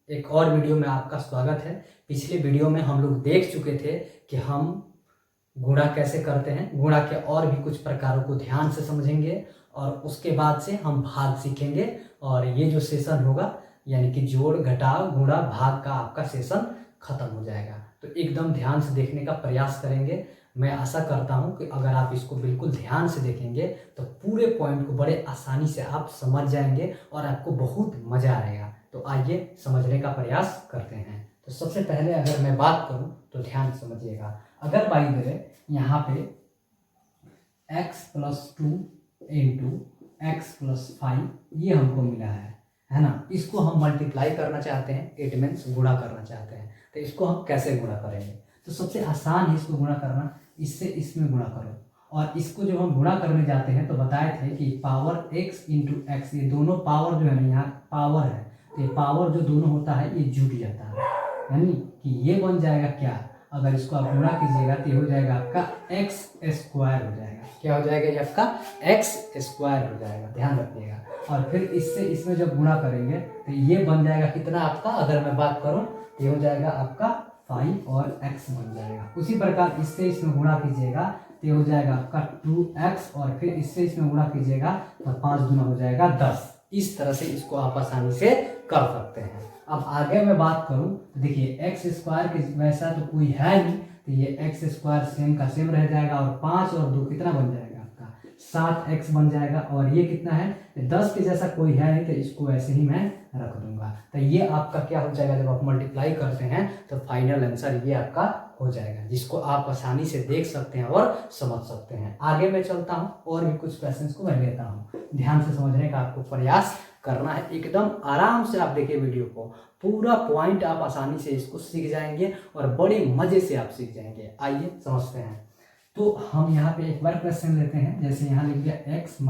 एक और वीडियो में आपका स्वागत है। पिछले वीडियो में हम लोग देख चुके थे कि हम गुणा कैसे करते हैं। गुणा के और भी कुछ प्रकारों को ध्यान से समझेंगे और उसके बाद से हम भाग सीखेंगे और ये जो सेशन होगा यानी कि जोड़ घटाव गुणा भाग का आपका सेशन खत्म हो जाएगा। तो एकदम ध्यान से देखने का प्रयास करेंगे। मैं आशा करता हूं कि अगर आप इसको बिल्कुल ध्यान से देखेंगे तो पूरे पॉइंट को बड़े आसानी से आप समझ जाएंगे और आपको बहुत मजा आएगा। तो आइए समझने का प्रयास करते हैं। तो सबसे पहले अगर मैं बात करूं तो ध्यान से समझिएगा। अगर बाई द वे यहाँ पे x + 2 इंटू एक्स + 5 ये हमको मिला है ना। इसको हम मल्टीप्लाई करना चाहते हैं, इट मीन्स गुणा करना चाहते हैं। तो इसको हम कैसे गुणा करेंगे? तो सबसे आसान है इसको गुणा करना, इससे इसमें गुणा करो। और इसको जब हम गुणा करने जाते हैं तो बताए थे कि पावर x इंटू एक्स, ये दोनों पावर जो है ना, यहाँ पावर है तो ये पावर जो दोनों होता है ये जुड़ जाता है, यानी कि ये बन जाएगा क्या, अगर इसको आप गुणा कीजिएगा तो ये हो जाएगा आपका x² हो जाएगा। क्या हो जाएगा? ये आपका x² हो जाएगा, ध्यान रखिएगा। और फिर इससे इसमें जब गुणा करेंगे तो ये बन जाएगा कितना आपका, अगर मैं बात करूं तो ये हो जाएगा आपका 5 और x बन जाएगा। उसी प्रकार इससे इसमें गुणा कीजिएगा तो ये हो जाएगा आपका 2x और फिर इससे इसमें गुणा कीजिएगा तो 5 दूना हो जाएगा 10। इस तरह से इसको आप आसानी से कर सकते हैं। अब आगे मैं बात करूं तो देखिए x² के वैसा तो कोई है नहीं, तो ये x² सेम का सेम रह जाएगा और 5 और 2 कितना बन जाएगा आपका 7x बन जाएगा। और ये कितना है 10 के जैसा कोई है नहीं, तो इसको ऐसे ही मैं रख दूंगा। तो ये आपका क्या हो जाएगा, जब आप मल्टीप्लाई करते हैं तो फाइनल आंसर ये आपका हो जाएगा, जिसको आप आसानी से देख सकते हैं और समझ सकते हैं। आगे मैं चलता हूँ और भी कुछ क्वेश्चंस को मैं लेता हूँ। ध्यान से समझने का आपको प्रयास करना है, एकदम आराम से आप देखिए वीडियो को, पूरा पॉइंट आप आसानी से इसको सीख जाएंगे और बड़े मजे से आप सीख जाएंगे। आइए समझते हैं। तो हम यहाँ पे एक बार क्वेश्चन लेते हैं। जैसे यहाँ लिख दिया x -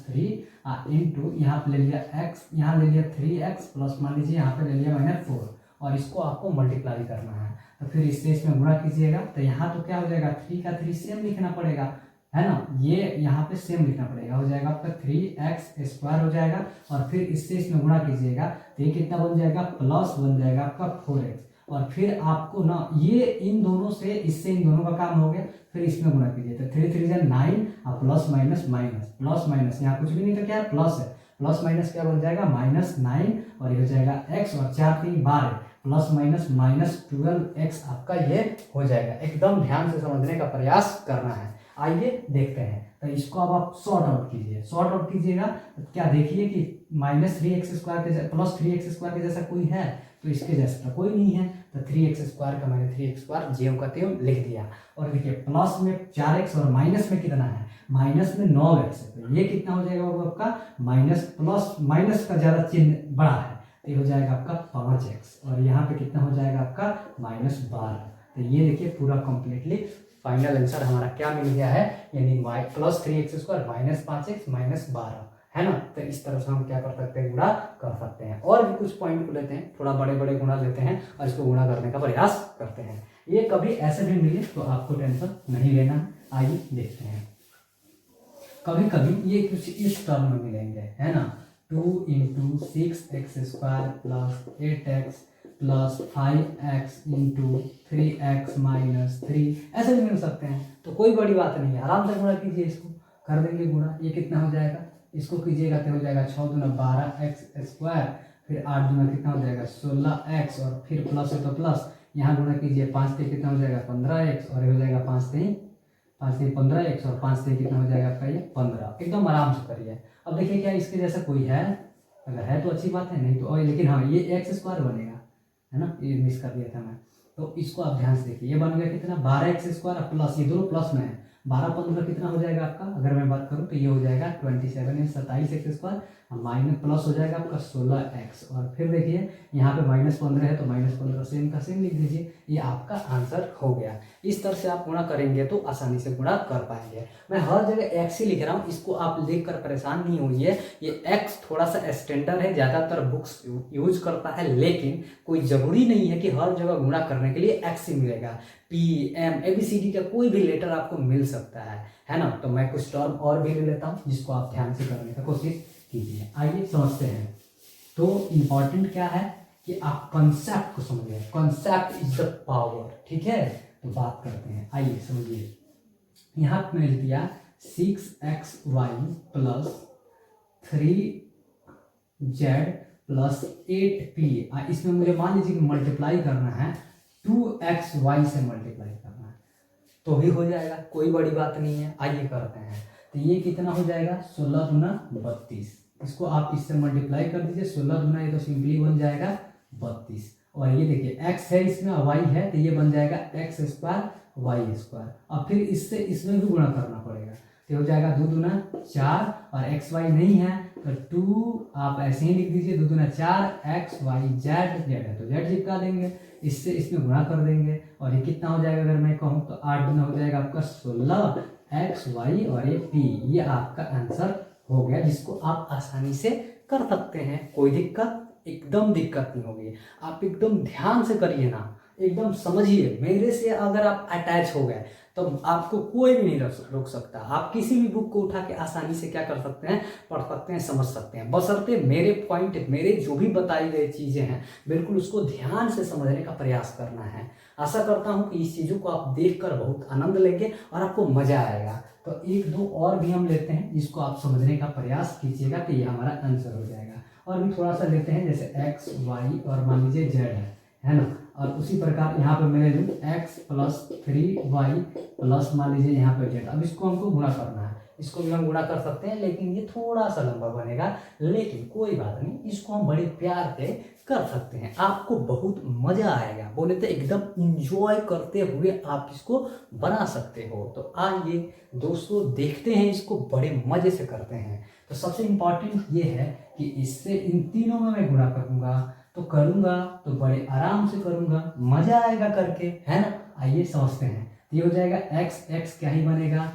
3 इंटू यहाँ पे ले लिया x, यहाँ ले लिया 3x प्लस मान लीजिए यहाँ पे ले लिया -4 और इसको आपको मल्टीप्लाई करना है। तो फिर इससे इसमें गुणा कीजिएगा तो यहाँ तो क्या हो जाएगा 3 का 3 सेम लिखना पड़ेगा, है ना। ये यहाँ पे सेम लिखना पड़ेगा, हो जाएगा आपका 3x² हो जाएगा। और फिर इससे इसमें गुणा कीजिएगा तो ये कितना बन जाएगा, प्लस बन जाएगा आपका 4x। और फिर आपको ना ये इन दोनों से इससे इन दोनों का काम हो गया, फिर इसमें गुणा कीजिए तो 3 3 जा 9 और plus minus minus plus minus, यहाँ कुछ भी नहीं तो क्या है प्लस है, प्लस माइनस क्या बन जाएगा -9 और ये हो जाएगा x और 4 3 12 प्लस माइनस -12x आपका ये हो जाएगा। एकदम ध्यान से समझने का प्रयास करना है। आइए देखते हैं। तो इसको अब आप सॉर्ट आउट कीजिए, सॉर्ट आउट कीजिएगा तो क्या देखिए कि -3x² के प्लस 3x² के जैसा कोई है, तो इसके जैसा तो कोई नहीं है। तो 3x² का मैंने 3x² ज्यों का त्यों लिख दिया। और देखिए प्लस में 4x और माइनस में कितना है, माइनस में 9x है, तो ये कितना हो जाएगा वो आपका माइनस, प्लस माइनस का ज़्यादा चिन्ह बड़ा है तो ये हो जाएगा आपका 5x और यहाँ पे कितना हो जाएगा आपका -12। तो ये देखिए पूरा कंप्लीटली फाइनल आंसर हमारा क्या मिल गया है, यानी प्लस 3x² -5x -12, है ना। तो इस तरह से हम क्या कर सकते हैं, गुणा कर सकते हैं। और भी कुछ पॉइंट को लेते हैं, थोड़ा बड़े बड़े गुणा लेते हैं और इसको गुणा करने का प्रयास करते हैं। ये कभी ऐसे भी मिले तो आपको टेंशन नहीं लेना है। आइए देखते हैं। कभी कभी ये कुछ इस टर्म में मिलेंगे, है ना। 2 into 6x² plus 8x plus 5x into 3x - 3 ऐसे भी मिल सकते हैं। तो कोई बड़ी बात नहीं है, आराम से गुणा कीजिए, इसको कर देंगे गुणा। ये कितना हो जाएगा, इसको कीजिएगा तो हो जाएगा 6 दूना 12x², फिर 8 दूना कितना हो जाएगा 16x और फिर प्लस है तो प्लस, यहाँ गुणा कीजिए 5 से कितना हो जाएगा 15x और ये हो जाएगा 5 से 15x और 5 से कितना हो जाएगा आपका ये 15। एकदम आराम से करिए। अब देखिए क्या इसके जैसा कोई है, अगर है तो अच्छी बात है, नहीं तो और, लेकिन हाँ ये x² बनेगा, है ना, ये मिस कर दिया था मैं। तो इसको आप ध्यान से देखिए, ये बन गया कितना 12x² प्लस, ये दोनों प्लस में है, 12 15 कितना हो जाएगा आपका, अगर मैं बात करूँ तो ये हो जाएगा 27 27x² माइनस प्लस हो जाएगा आपका 16x। और फिर देखिए यहाँ पे -15 है तो -15 सेम का सेम लिख दीजिए, ये आपका आंसर हो गया। इस तरह से आप गुणा करेंगे तो आसानी से गुणा कर पाएंगे। मैं हर जगह x ही लिख रहा हूँ, इसको आप लिख कर परेशान नहीं होइए। ये x थोड़ा सा स्टैंडर्ड है, ज़्यादातर बुक्स यूज करता है, लेकिन कोई ज़रूरी नहीं है कि हर जगह गुणा करने के लिए x ही मिलेगा। P M ABCD का कोई भी लेटर आपको मिल सकता है ना। तो मैं कुछ टर्म और भी ले लेता हूँ जिसको आप ध्यान से करने का कोशिश कीजिए। आइए समझते हैं। तो इम्पॉर्टेंट क्या है, कि आप कंसेप्ट को समझिए। कंसेप्ट इज द पावर, ठीक है। तो बात करते हैं, आइए समझिए। यहाँ पे मैंने दिया 6xy plus 3z plus 8p। इसमें मुझे मान लीजिए कि मल्टीप्लाई करना है 2xy से मल्टीप्लाई करना है तो भी हो जाएगा, कोई बड़ी बात नहीं है। आइए करते हैं। तो ये कितना हो जाएगा, 16 दूना 32। इसको आप इससे मल्टीप्लाई कर दीजिए, 16 दूना ये तो सिंपली बन जाएगा 32। और ये देखिए x है इसमें, y है, तो ये बन जाएगा x स्क्वायर वाई स्क्वायर। और फिर इससे इसमें भी गुणा करना पड़ेगा, तो हो जाएगा 2 दूना 4 और एक्स वाई नहीं है तो 2 आप ऐसे ही लिख दीजिए, 2 दूना 4 एक्स वाई जेड, जेड है तो जेड चिपका देंगे, इससे इसमें गुणा कर देंगे और ये कितना हो जाएगा अगर मैं कहूँ तो 8 दूना हो जाएगा आपका 16 एक्स वाई और ये पी। ये आपका आंसर हो गया, जिसको आप आसानी से कर सकते हैं, कोई दिक्कत एकदम दिक्कत नहीं होगी। आप एकदम ध्यान से करिए ना, एकदम समझिए। मेरे से अगर आप अटैच हो गए तो आपको कोई भी नहीं रोक सकता। आप किसी भी बुक को उठा के आसानी से क्या कर सकते हैं, पढ़ सकते हैं, समझ सकते हैं, बशर्ते मेरे पॉइंट, मेरे जो भी बताई गई चीज़ें हैं बिल्कुल उसको ध्यान से समझने का प्रयास करना है। आशा करता हूँ कि इस चीज़ों को आप देखकर बहुत आनंद लेंगे और आपको मज़ा आएगा। तो एक दो और भी हम लेते हैं जिसको आप समझने का प्रयास कीजिएगा तो ये हमारा आंसर हो जाएगा। और भी थोड़ा सा लेते हैं, जैसे एक्स वाई और मान लीजिए जेड है ना। और उसी प्रकार यहाँ पे मैंने लूँ x प्लस 3y प्लस मान लीजिए यहाँ पे z। अब इसको हमको गुणा करना है, इसको भी हम गुणा कर सकते हैं लेकिन ये थोड़ा सा लंबा बनेगा, लेकिन कोई बात नहीं, इसको हम बड़े प्यार से कर सकते हैं। आपको बहुत मज़ा आएगा, बोले तो एकदम इंजॉय करते हुए आप इसको बना सकते हो। तो आइए दोस्तों देखते हैं, इसको बड़े मज़े से करते हैं। तो सबसे इम्पॉर्टेंट ये है कि इससे इन तीनों में मैं गुणा करूँगा तो बड़े आराम से करूँगा, मज़ा आएगा करके, है ना। आइए समझते हैं। तो ये हो जाएगा x क्या ही बनेगा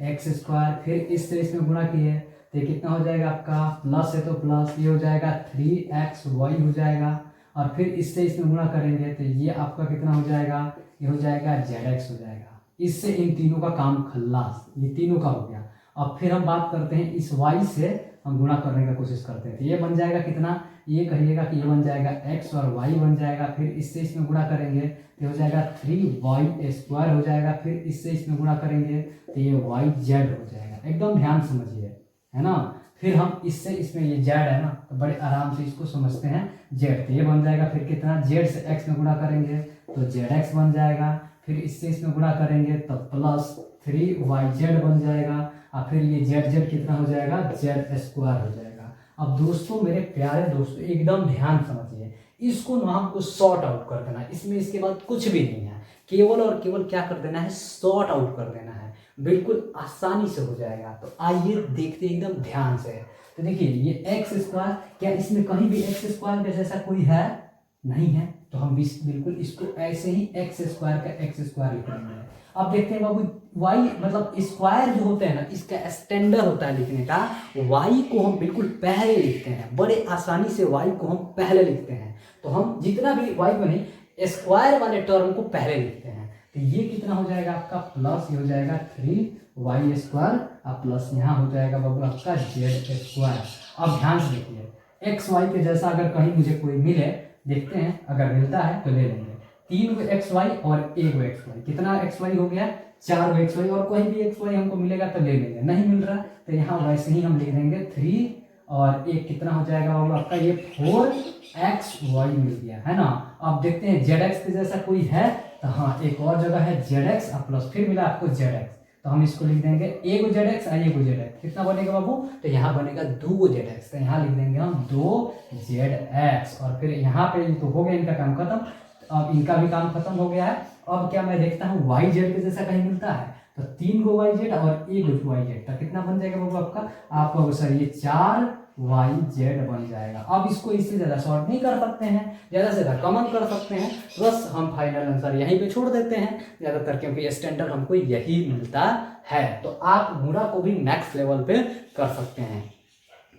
एक्स स्क्वायर, फिर इससे इसमें गुणा किए तो ये कितना हो जाएगा आपका, प्लस है तो प्लस, ये हो जाएगा 3xy हो जाएगा। और फिर इससे इसमें गुणा करेंगे तो ये आपका कितना हो जाएगा, ये हो जाएगा zx हो जाएगा। इससे इन तीनों का काम खल्लास, ये तीनों का हो गया। अब फिर हम बात करते हैं इस y से हम गुणा करने का कोशिश करते हैं तो ये बन जाएगा कितना, ये कहिएगा कि ये बन जाएगा x और y बन जाएगा। फिर इससे इसमें गुणा करेंगे तो हो जाएगा 3y स्क्वायर हो जाएगा। फिर इससे इसमें गुणा करेंगे तो ये yz हो जाएगा। एकदम ध्यान समझिए, है ना। फिर हम इससे इसमें ये z है ना तो बड़े आराम से इसको समझते हैं z, तो ये बन जाएगा। फिर कितना, z से x में गुणा करेंगे तो zx बन जाएगा। फिर इससे इसमें गुणा करेंगे तो प्लस 3yz बन जाएगा। और फिर ये z कितना हो जाएगा, z स्क्वायर हो जाएगा। अब दोस्तों, मेरे प्यारे दोस्तों, एकदम ध्यान समझिए, इसको ना हमको सॉर्ट आउट कर देना है। इसमें इसके बाद कुछ भी नहीं है, केवल और केवल क्या कर देना है, सॉर्ट आउट कर देना है, बिल्कुल आसानी से हो जाएगा। तो आइए देखते एकदम ध्यान से। तो देखिए ये एक्स स्क्वायर, क्या इसमें कहीं भी एक्स स्क्वायर के जैसा कोई है, नहीं है, तो हम बिल्कुल इसको ऐसे ही एक्स स्क्वायर का एक्स स्क्वायर लिख देंगे। अब देखते हैं बाबू, y मतलब स्क्वायर जो होते हैं ना, इसका स्टैंडर्ड होता है लिखने का, y को हम बिल्कुल पहले लिखते हैं, बड़े आसानी से y को हम पहले लिखते हैं। तो हम जितना भी y बने स्क्वायर वाले टर्म को पहले लिखते हैं। तो ये कितना हो जाएगा आपका, प्लस ये हो जाएगा 3y स्क्वायर और प्लस यहाँ हो जाएगा बाबू आपका z स्क्वायर। अब ध्यान से देखिए, एक्स वाई के जैसा अगर कहीं मुझे कोई मिले, देखते हैं अगर मिलता है तो ले लेंगे। 3 गो एक्स वाई और 1 गो एक्स वाई, कितना एक्स वाई हो गया, 4 गो एक्स वाई, और कोई भी एक्स वाई हमको मिलेगा तो ले लेंगे। नहीं मिल रहा तो यहाँ वैसे ही हम लिख देंगे 3 और 1 कितना हो जाएगा आपका, ये 4xy मिल गया, है ना। अब देखते हैं zx के जैसा कोई है तो हाँ, एक और जगह है zx और प्लस फिर मिला आपको zx, तो हम इसको लिख देंगे a को zx और a को zx, कितना बनेगा बाबू, तो यहाँ बनेगा 2 को zx, तो यहाँ लिख देंगे हम 2zx। और फिर यहाँ पे तो हो गया इनका काम खत्म। अब इनका भी काम खत्म हो गया है। अब क्या मैं देखता हूँ yz के जैसा कहीं मिलता है, तो 3 गो yz और 1 गो yz, तो कितना बन जाएगा बाबू आपका सर ये 4yz बन जाएगा। अब इसको इससे ज़्यादा शॉर्ट नहीं कर सकते हैं, ज़्यादा से ज़्यादा कॉमन कर सकते हैं, बस हम फाइनल आंसर यहीं पे छोड़ देते हैं ज़्यादातर, क्योंकि स्टैंडर्ड हमको यही मिलता है। तो आप गुणा को भी नेक्स्ट लेवल पे कर सकते हैं।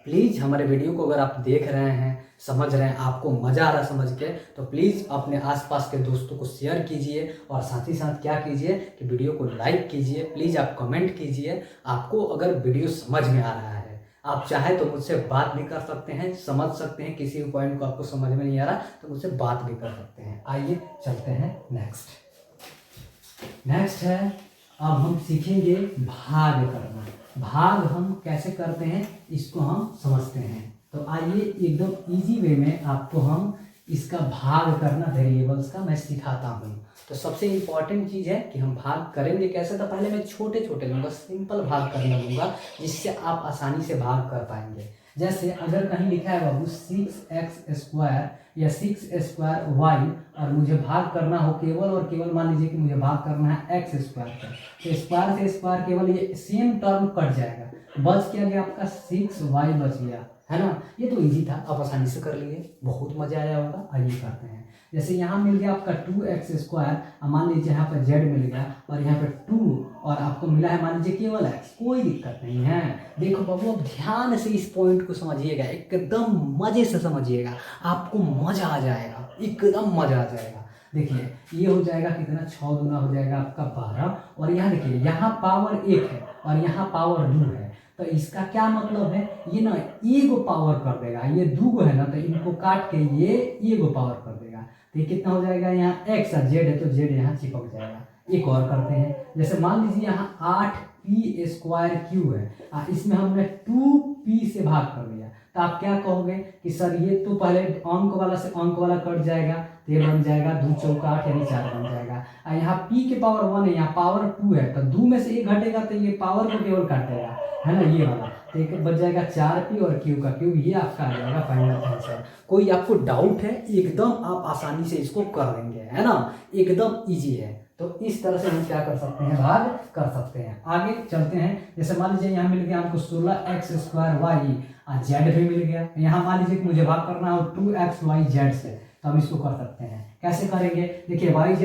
प्लीज़ हमारे वीडियो को अगर आप देख रहे हैं, समझ रहे हैं, आपको मज़ा आ रहा है समझ के, तो प्लीज़ अपने आसपास के दोस्तों को शेयर कीजिए और साथ ही साथ क्या कीजिए कि वीडियो को लाइक कीजिए। प्लीज़ आप कमेंट कीजिए आपको अगर वीडियो समझ में आ रहा है। आप चाहे तो मुझसे बात भी कर सकते हैं, समझ सकते हैं, किसी भी पॉइंट को आपको समझ में नहीं आ रहा तो मुझसे बात भी कर सकते हैं। आइए चलते हैं नेक्स्ट है, अब हम सीखेंगे भाग करना। भाग हम कैसे करते हैं इसको हम समझते हैं। तो आइए एकदम इजी वे में आपको हम इसका भाग करना वेरिएबल्स का मैं सिखाता हूँ। तो सबसे इम्पॉर्टेंट चीज़ है कि हम भाग करेंगे कैसे। तो पहले मैं छोटे छोटे लूँगा, सिंपल भाग करने लूँगा, जिससे आप आसानी से भाग कर पाएंगे। जैसे अगर कहीं लिखा है बाबू 6x² या 6² और मुझे भाग करना हो केवल और केवल, मान लीजिए कि मुझे भाग करना है x² का, तो स्क्वायर से स्क्वायर केवल ये सेम टर्म कट जाएगा, बच क्या गया आपका 6y बच गया, है ना। ये तो इजी था, आप आसानी से कर लिए, बहुत मजा आया होगा। आइए करते हैं। जैसे यहाँ मिल गया आपका 2x², मान लीजिए यहाँ पर z मिल गया और यहाँ पे 2 और आपको मिला है मान लीजिए केवल x, कोई दिक्कत नहीं है। देखो बाबू अब ध्यान से इस पॉइंट को समझिएगा, एकदम मजे से समझिएगा, आपको मजा आ जाएगा, एकदम मजा आ जाएगा। देखिए ये हो जाएगा कितना, 6 दूना हो जाएगा आपका 12, और यहाँ देखिए यहाँ पावर 1 है और यहाँ पावर 2 है, तो इसका क्या मतलब है, ये ना एगो पावर कर देगा, ये 2 है ना, तो इनको काट के ये एगो पावर कर देगा। तो ये कितना हो जाएगा, यहाँ x और z है तो z यहाँ चिपक जाएगा। एक और करते हैं, जैसे मान लीजिए यहाँ 8p² है, इसमें हमने 2p से भाग कर दिया, तो आप क्या कहोगे कि सर ये तो पहले अंक वाला से अंक वाला कट जाएगा, तो ये बन जाएगा 2 चौका 8 यानी 4 बन जाएगा। यहाँ p के पावर 1 है, यहाँ पावर 2 है, तो 2 में से 1 घटेगा तो ये पावर को केवल काटेगा, है ना, ये वाला। तो एक बच जाएगा 4p और q का क्यूब, ये आपका आ जाएगा फाइनल आंसर। कोई आपको डाउट है, एकदम आप आसानी से इसको कर लेंगे, है ना, एकदम इजी है। तो इस तरह से हम क्या कर सकते हैं, भाग कर सकते हैं। आगे चलते हैं, जैसे मान लीजिए यहाँ मिल गया हमको 16x² y, z भी मिल गया। यहाँ मान लीजिए कि मुझे भाग करना हो 2xyz से, तो हम इसको कर सकते हैं। कैसे करेंगे, देखिए yz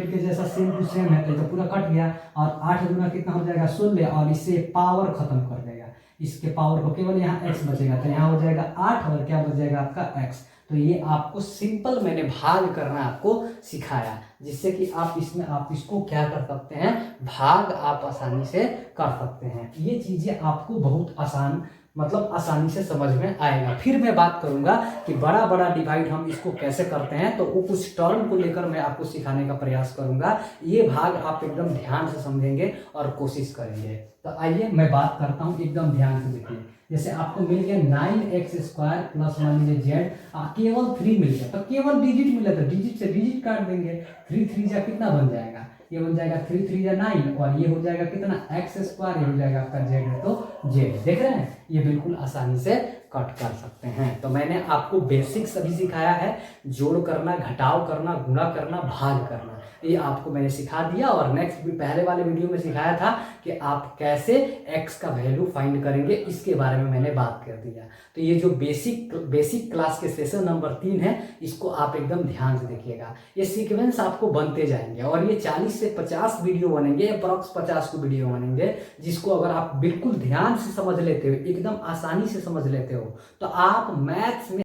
के जैसा सेम टू सेम है, तो पूरा कट गया, और 8 दूना कितना हो जाएगा 16, और इससे पावर खत्म कर देगा, इसके पावर को केवल यहाँ x बचेगा, तो यहाँ हो जाएगा 8 और क्या बच जाएगा आपका x। तो ये आपको सिंपल मैंने भाग करना आपको सिखाया, जिससे कि आप इसमें आप इसको क्या कर सकते हैं, भाग आप आसानी से कर सकते हैं। ये चीज़ें आपको बहुत आसान, मतलब आसानी से समझ में आएगा। फिर मैं बात करूंगा कि बड़ा बड़ा डिवाइड हम इसको कैसे करते हैं, तो वो कुछ टर्म को लेकर मैं आपको सिखाने का प्रयास करूंगा। ये भाग आप एकदम ध्यान से समझेंगे और कोशिश करेंगे। तो आइए मैं बात करता हूँ, एकदम ध्यान से देखिए। जैसे आपको मिल गया 9x² प्लस मान लीजिए z, केवल 3 मिल गया, तो केवल डिजिट मिला, तो डिजिट से डिजिट काट देंगे, 3 3 जा कितना बन जाएगा, ये बन जाएगा 3 3 या 9, और ये हो जाएगा कितना x², ये हो जाएगा आपका z है तो z। देख रहे हैं, ये बिल्कुल आसानी से कट कर सकते हैं। तो मैंने आपको बेसिक्स अभी सिखाया है, जोड़ करना, घटाव करना, गुणा करना, भाग करना, ये आपको मैंने सिखा दिया। और नेक्स्ट भी पहले वाले वीडियो में सिखाया था कि आप कैसे x का वैल्यू फाइंड करेंगे, इसके बारे में मैंने बात कर दिया। तो ये जो बेसिक क्लास के सेशन नंबर 3 है, इसको आप एकदम ध्यान से देखिएगा। ये सीक्वेंस आपको बनते जाएंगे और ये 40 से 50 वीडियो बनेंगे, अप्रॉक्स 50 को वीडियो बनेंगे, जिसको अगर आप बिल्कुल ध्यान से समझ लेते हो, एकदम आसानी से समझ लेते हो, तो आप मैथ्स में